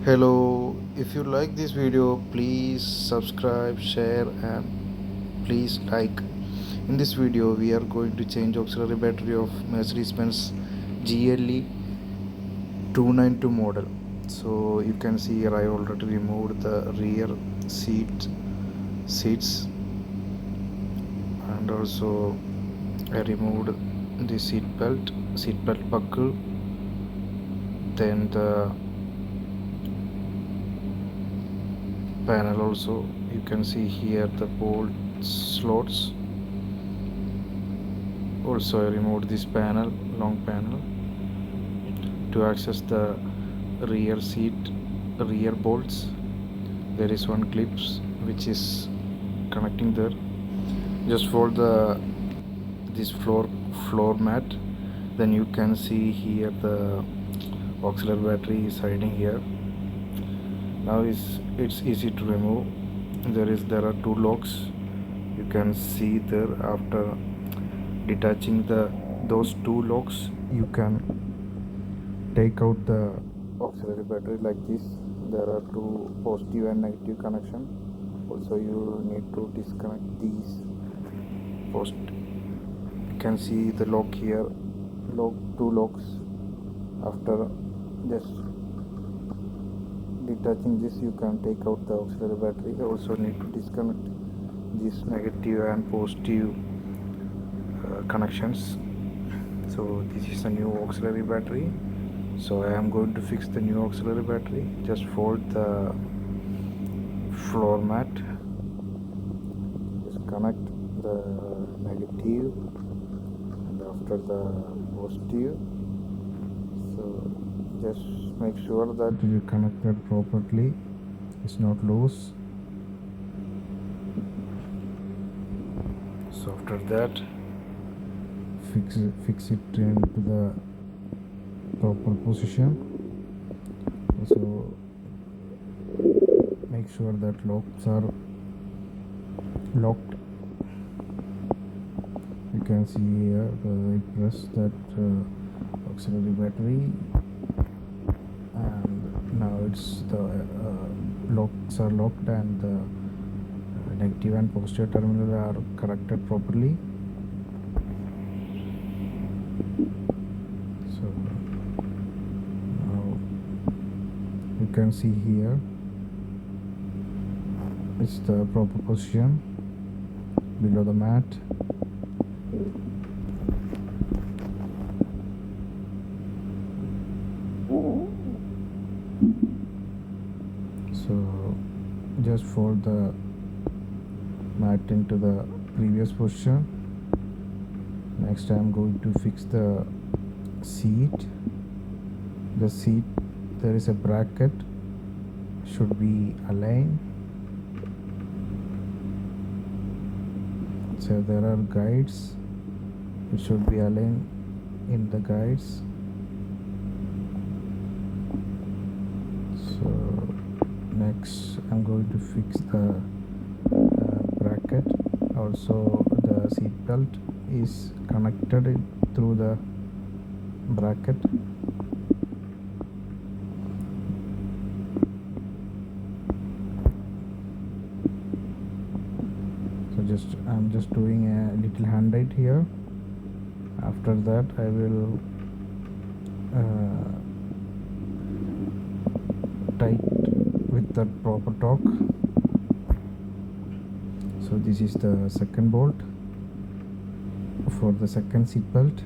Hello, if you like this video, please subscribe, share, and please like. In this video, we are going to change auxiliary battery of Mercedes-Benz gle292 model. So you can see here I already removed the rear seats, and also I removed the seat belt buckle, then the panel also. You can see here the bolt slots. Also I removed this long panel to access the rear bolts. There is one clips which is connecting there. Just fold this floor mat, then you can see here the auxiliary battery is hiding here. Now it's easy to remove. There are two locks. You can see there. After detaching those two locks, you can take out the auxiliary battery like this. There are two positive and negative connection. Also you need to disconnect these you can see the lock here, two locks. After just detaching this, you can take out the auxiliary battery. Also need to disconnect these negative and positive connections. So this is a new auxiliary battery. So I am going to fix the new auxiliary battery. Just fold the floor mat, just connect the negative and after the positive. So just make sure that you connected properly, it's not loose. So after that, fix it into the proper position. Also make sure that locks are locked. You can see here I press that auxiliary battery, and now it's the locks are locked and the negative and positive terminal are connected properly. So now you can see here it's the proper position below the mat. So just fold the mat into the previous position. Next I am going to fix the seat. There is a bracket, should be aligned. So there are guides, it should be aligned in the guides. So next I'm going to fix the bracket. Also the seat belt is connected through the bracket. So I'm just doing a little hand tight here. After that I will tight with the proper torque. So this is the second bolt for the second seat belt.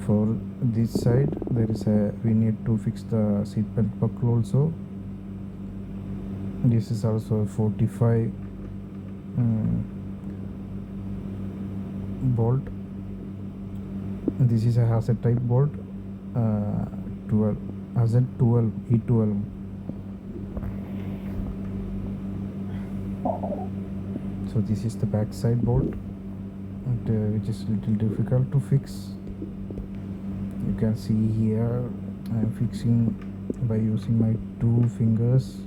For this side we need to fix the seat belt buckle also. This is also a 45 bolt. This is a hazard type bolt, 12 hazard 12 E12. So this is the back side bolt, which is a little difficult to fix. You can see here I am fixing by using my two fingers.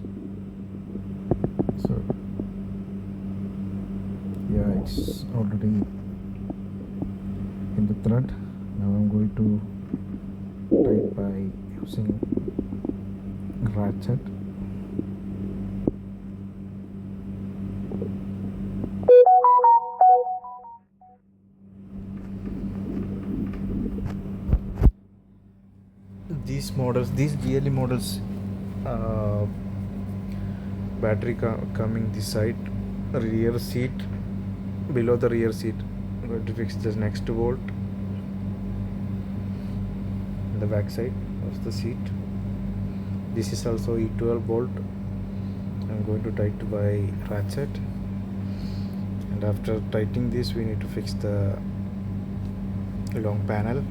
So yeah, it's already in the thread. Now I'm going to tight by using ratchet. These models, these GLE models, battery coming this side, rear seat, below the rear seat. I'm going to fix the next bolt in the back side of the seat. This is also E12 bolt. I'm going to tighten by ratchet, and after tightening this we need to fix the long panel.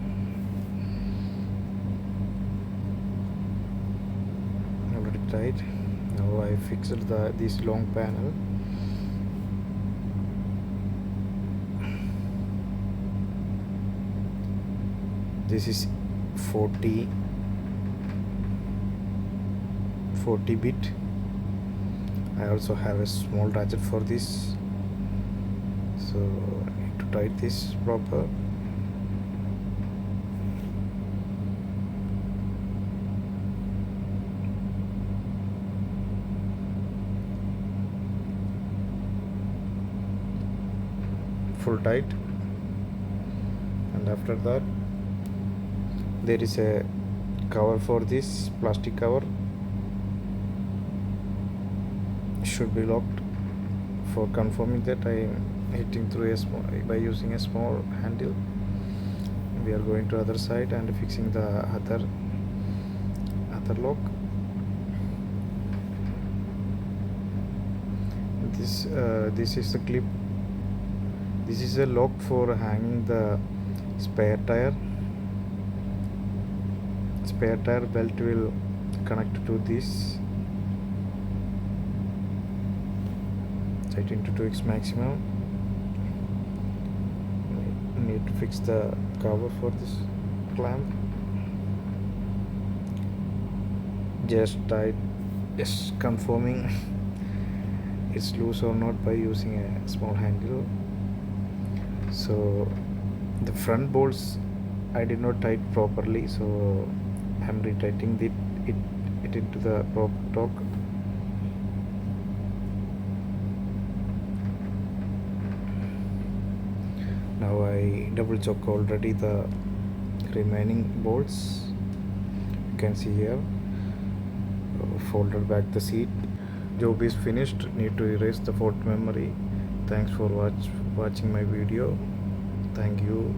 Already tight. Now I fixed this long panel. This is 40 bit. I also have a small ratchet for this, so I need to tighten this proper. Full tight. And after that there is a cover for this, plastic cover should be locked. For confirming that, I am hitting through by using a small handle. We are going to other side and fixing the other lock. This is the clip. This is a lock for hanging the spare tire. Spare tire belt will connect to this. Tighten to 2x maximum. Need to fix the cover for this clamp. Just confirming it's loose or not by using a small handle. So the front bolts I did not tighten properly, so I'm retightening it into the proper torque. Now I double check already the remaining bolts. You can see here, folded back the seat. Job is finished. Need to erase the fault memory. Thanks for watching my video. Thank you.